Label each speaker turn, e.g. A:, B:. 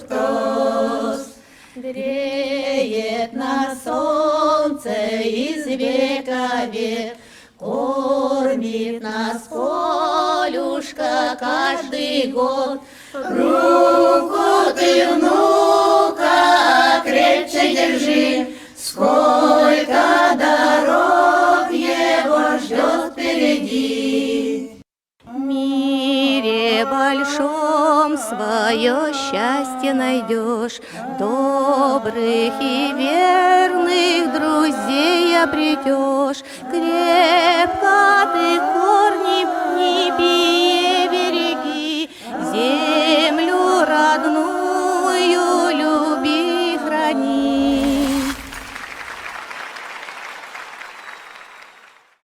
A: фруктоз. Греет на солнце из века в век, кормит нас Полюшка каждый год. Руку ты, внука, крепче держи, сколько дорог его ждет впереди. В мире большом свое счастье найдешь, добрых и верных друзей обретешь. Крепко ты